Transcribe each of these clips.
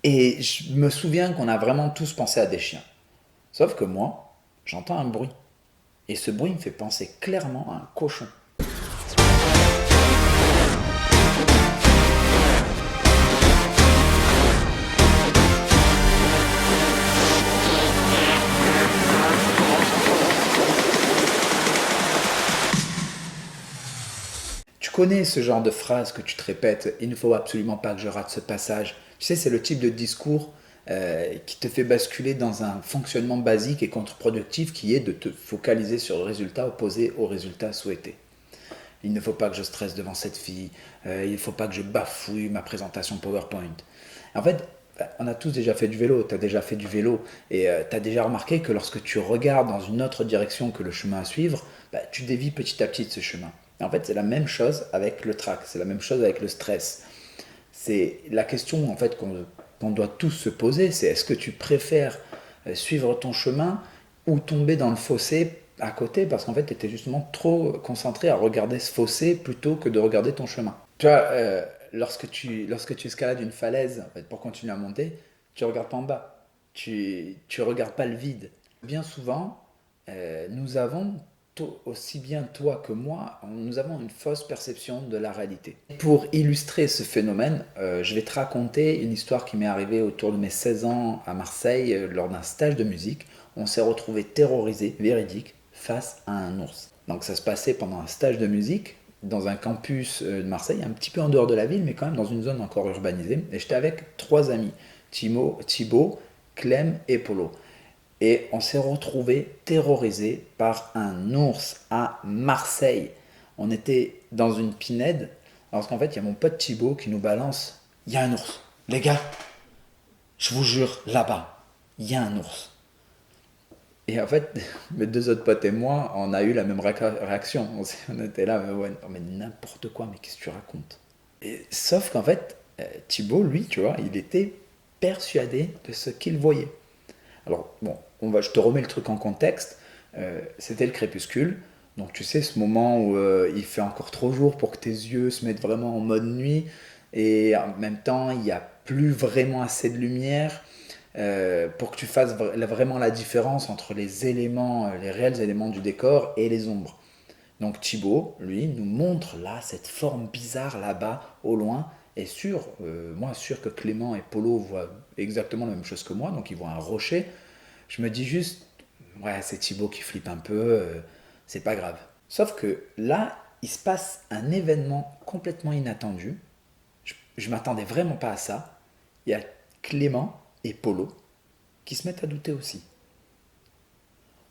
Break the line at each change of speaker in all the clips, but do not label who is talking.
Et je me souviens qu'on a vraiment tous pensé à des chiens. Sauf que moi, j'entends un bruit. Et ce bruit me fait penser clairement à un cochon. Tu connais ce genre de phrase que tu te répètes, il ne faut absolument pas que je rate ce passage. Tu sais, c'est le type de discours qui te fait basculer dans un fonctionnement basique et contre-productif qui est de te focaliser sur le résultat opposé au résultat souhaité. Il ne faut pas que je stresse devant cette fille, il ne faut pas que je bafouille ma présentation PowerPoint. En fait, on a tous déjà fait du vélo, tu as déjà fait du vélo, et tu as déjà remarqué que lorsque tu regardes dans une autre direction que le chemin à suivre, tu dévies petit à petit de ce chemin. Et en fait, c'est la même chose avec le trac, c'est la même chose avec le stress. C'est la question en fait qu'on doit tous se poser, c'est est-ce que tu préfères suivre ton chemin ou tomber dans le fossé à côté parce qu'en fait tu étais justement trop concentré à regarder ce fossé plutôt que de regarder ton chemin. Tu vois, lorsque tu escalades une falaise en fait, pour continuer à monter, tu regardes pas en bas, tu regardes pas le vide. Bien souvent, nous avons aussi bien toi que moi, nous avons une fausse perception de la réalité. Pour illustrer ce phénomène, je vais te raconter une histoire qui m'est arrivée autour de mes 16 ans à Marseille lors d'un stage de musique. On s'est retrouvé terrorisé, véridique, face à un ours. Donc ça se passait pendant un stage de musique dans un campus de Marseille, un petit peu en dehors de la ville, mais quand même dans une zone encore urbanisée. Et j'étais avec trois amis, Thibaut, Clem et Polo. Et on s'est retrouvé terrorisé par un ours à Marseille. On était dans une pinède, parce qu'en fait, il y a mon pote Thibaut qui nous balance. Il y a un ours. Les gars, je vous jure, là-bas, il y a un ours. Et en fait, mes deux autres potes et moi, on a eu la même réaction. On était là, mais ouais, mais n'importe quoi, mais qu'est-ce que tu racontes? Sauf qu'en fait, Thibaut, lui, tu vois, il était persuadé de ce qu'il voyait. Alors, bon, je te remets le truc en contexte. C'était le crépuscule. Donc, tu sais, ce moment où il fait encore trop jour pour que tes yeux se mettent vraiment en mode nuit. Et en même temps, il n'y a plus vraiment assez de lumière pour que tu fasses vraiment la différence entre les éléments, les réels éléments du décor et les ombres. Donc Thibaut, lui, nous montre là cette forme bizarre là-bas, au loin, et moi sûr que Clément et Polo voient exactement la même chose que moi, donc ils voient un rocher. Je me dis juste, ouais, c'est Thibaut qui flippe un peu, c'est pas grave. Sauf que là, il se passe un événement complètement inattendu. Je m'attendais vraiment pas à ça. Il y a Clément et Polo qui se mettent à douter aussi.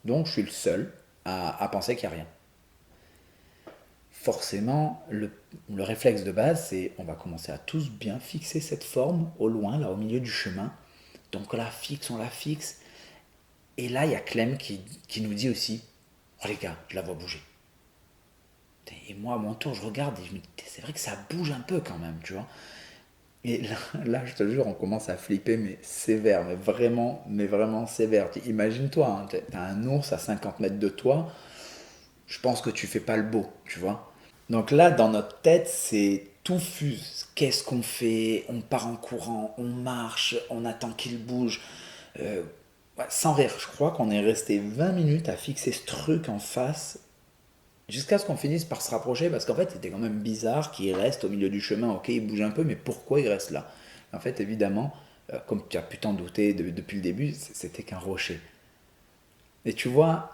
Donc je suis le seul à penser qu'il n'y a rien. Forcément, le réflexe de base, c'est on va commencer à tous bien fixer cette forme au loin, là au milieu du chemin. Donc on la fixe. Et là, il y a Clem qui nous dit aussi, oh les gars, je la vois bouger. Et moi, à mon tour, je regarde et je me dis, c'est vrai que ça bouge un peu quand même, tu vois. Et là, je te jure, on commence à flipper, mais sévère, mais vraiment sévère. Imagine-toi, hein, t'as un ours à 50 mètres de toi, je pense que tu fais pas le beau, tu vois. Donc là, dans notre tête, c'est tout fuse. Qu'est-ce qu'on fait? On part en courant, on marche, on attend qu'il bouge. Ouais, sans rire, je crois qu'on est resté 20 minutes à fixer ce truc en face jusqu'à ce qu'on finisse par se rapprocher parce qu'en fait, c'était quand même bizarre qu'il reste au milieu du chemin. Ok, il bouge un peu, mais pourquoi il reste là? En fait, évidemment, comme tu as pu t'en douter depuis le début, c'était qu'un rocher. Et tu vois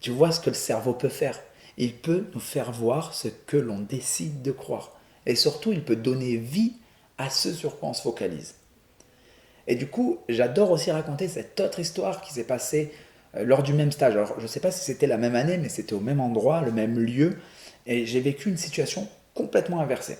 ce que le cerveau peut faire. Il peut nous faire voir ce que l'on décide de croire. Et surtout, il peut donner vie à ce sur quoi on se focalise. Et du coup, j'adore aussi raconter cette autre histoire qui s'est passée lors du même stage. Alors, je ne sais pas si c'était la même année, mais c'était au même endroit, le même lieu. Et j'ai vécu une situation complètement inversée.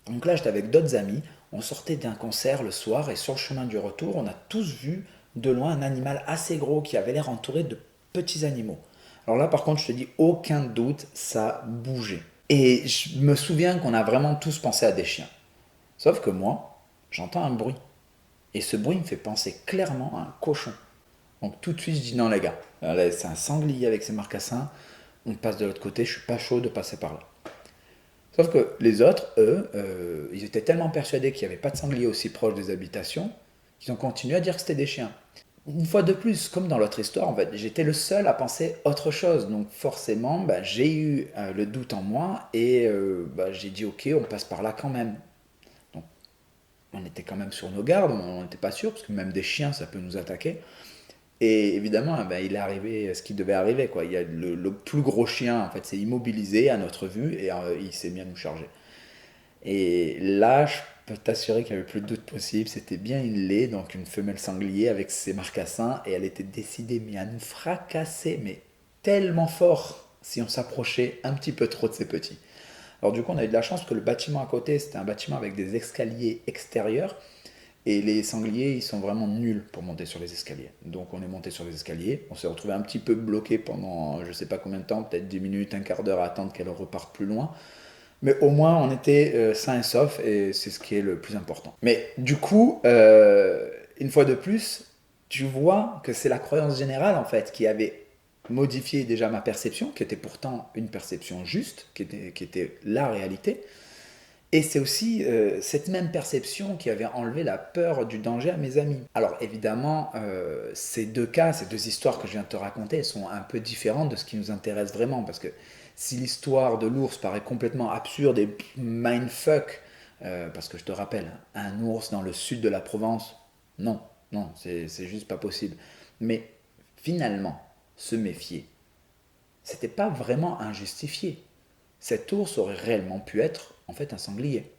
Donc là, j'étais avec d'autres amis. On sortait d'un concert le soir et sur le chemin du retour, on a tous vu de loin un animal assez gros qui avait l'air entouré de petits animaux. Alors là, par contre, je te dis, aucun doute, ça bougeait. Et je me souviens qu'on a vraiment tous pensé à des chiens. Sauf que moi, j'entends un bruit. Et ce bruit me fait penser clairement à un cochon. Donc tout de suite, je dis non les gars, là, c'est un sanglier avec ses marcassins, on passe de l'autre côté, je suis pas chaud de passer par là. Sauf que les autres, eux, ils étaient tellement persuadés qu'il n'y avait pas de sanglier aussi proche des habitations, Ils ont continué à dire que c'était des chiens. Une fois de plus, comme dans l'autre histoire, en fait, j'étais le seul à penser autre chose. Donc forcément, bah, j'ai eu le doute en moi et bah, j'ai dit ok, on passe par là quand même. Donc on était quand même sur nos gardes, on n'était pas sûr, parce que même des chiens, ça peut nous attaquer. Et évidemment, ben, il est arrivé ce qui devait arriver, quoi. Il y a le plus gros chien, en fait, s'est immobilisé à notre vue et il s'est mis à nous charger. Et là, je peux t'assurer qu'il n'y avait plus de doute possible. C'était bien une laie, donc une femelle sanglier avec ses marcassins, et elle était décidée mais à nous fracasser, mais tellement fort si on s'approchait un petit peu trop de ses petits. Alors du coup, on a eu de la chance parce que le bâtiment à côté, c'était un bâtiment avec des escaliers extérieurs. Et les sangliers, ils sont vraiment nuls pour monter sur les escaliers. Donc on est monté sur les escaliers, on s'est retrouvé un petit peu bloqué pendant je sais pas combien de temps, peut-être 10 minutes, un quart d'heure à attendre qu'elle reparte plus loin. Mais au moins on était sains et saufs et c'est ce qui est le plus important. Mais du coup, une fois de plus, tu vois que c'est la croyance générale en fait qui avait modifié déjà ma perception, qui était pourtant une perception juste, qui était la réalité. Et c'est aussi cette même perception qui avait enlevé la peur du danger à mes amis. Alors évidemment, ces deux cas, ces deux histoires que je viens de te raconter, elles sont un peu différentes de ce qui nous intéresse vraiment. Parce que si l'histoire de l'ours paraît complètement absurde et mindfuck, parce que je te rappelle, un ours dans le sud de la Provence, non, non, c'est juste pas possible. Mais finalement, se méfier, c'était pas vraiment injustifié. Cet ours aurait réellement pu être en fait un sanglier.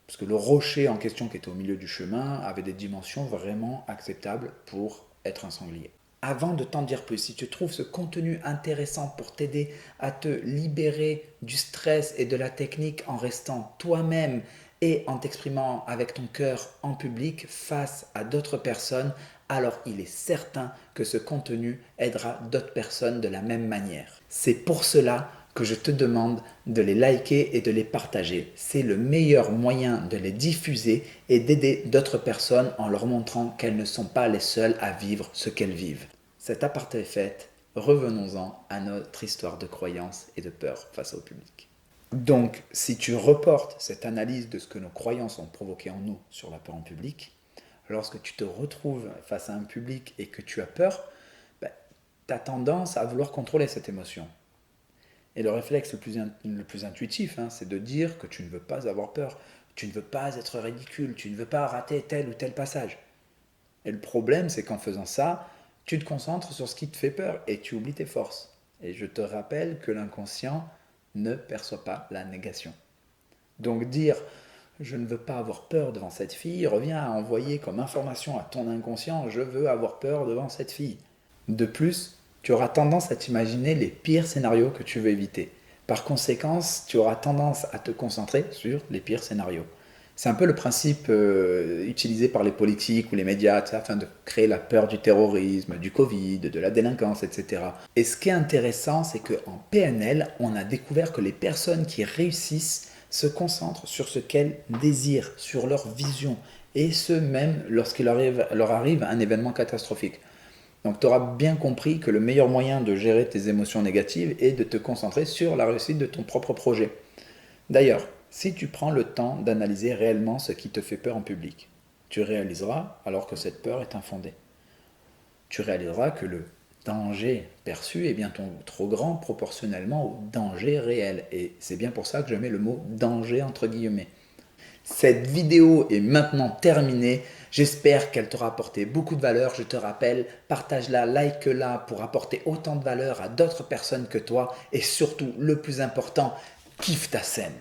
Parce que le rocher en question qui était au milieu du chemin avait des dimensions vraiment acceptables pour être un sanglier. Avant de t'en dire plus, si tu trouves ce contenu intéressant pour t'aider à te libérer du stress et de la technique en restant toi-même et en t'exprimant avec ton cœur en public face à d'autres personnes, alors il est certain que ce contenu aidera d'autres personnes de la même manière. C'est pour cela que je te demande de les liker et de les partager. C'est le meilleur moyen de les diffuser et d'aider d'autres personnes en leur montrant qu'elles ne sont pas les seules à vivre ce qu'elles vivent. Cet aparté fait, revenons-en à notre histoire de croyance et de peur face au public. Donc, si tu reportes cette analyse de ce que nos croyances ont provoqué en nous sur la peur en public, lorsque tu te retrouves face à un public et que tu as peur, tu as tendance à vouloir contrôler cette émotion. Et le réflexe le plus intuitif, c'est de dire que tu ne veux pas avoir peur, tu ne veux pas être ridicule, tu ne veux pas rater tel ou tel passage. Et le problème, c'est qu'en faisant ça, tu te concentres sur ce qui te fait peur et tu oublies tes forces. Et je te rappelle que l'inconscient ne perçoit pas la négation. Donc dire je ne veux pas avoir peur devant cette fille revient à envoyer comme information à ton inconscient je veux avoir peur devant cette fille. De plus, tu auras tendance à t'imaginer les pires scénarios que tu veux éviter. Par conséquent, tu auras tendance à te concentrer sur les pires scénarios. C'est un peu le principe utilisé par les politiques ou les médias afin de créer la peur du terrorisme, du Covid, de la délinquance, etc. Et ce qui est intéressant, c'est qu'en PNL, on a découvert que les personnes qui réussissent se concentrent sur ce qu'elles désirent, sur leur vision, et ce même lorsqu'il leur arrive un événement catastrophique. Donc tu auras bien compris que le meilleur moyen de gérer tes émotions négatives est de te concentrer sur la réussite de ton propre projet. D'ailleurs, si tu prends le temps d'analyser réellement ce qui te fait peur en public, tu réaliseras alors que cette peur est infondée. Tu réaliseras que le danger perçu est bien trop grand proportionnellement au danger réel. Et c'est bien pour ça que je mets le mot danger entre guillemets. Cette vidéo est maintenant terminée. J'espère qu'elle t'aura apporté beaucoup de valeur. Je te rappelle, partage-la, like-la pour apporter autant de valeur à d'autres personnes que toi. Et surtout, le plus important, kiffe ta scène.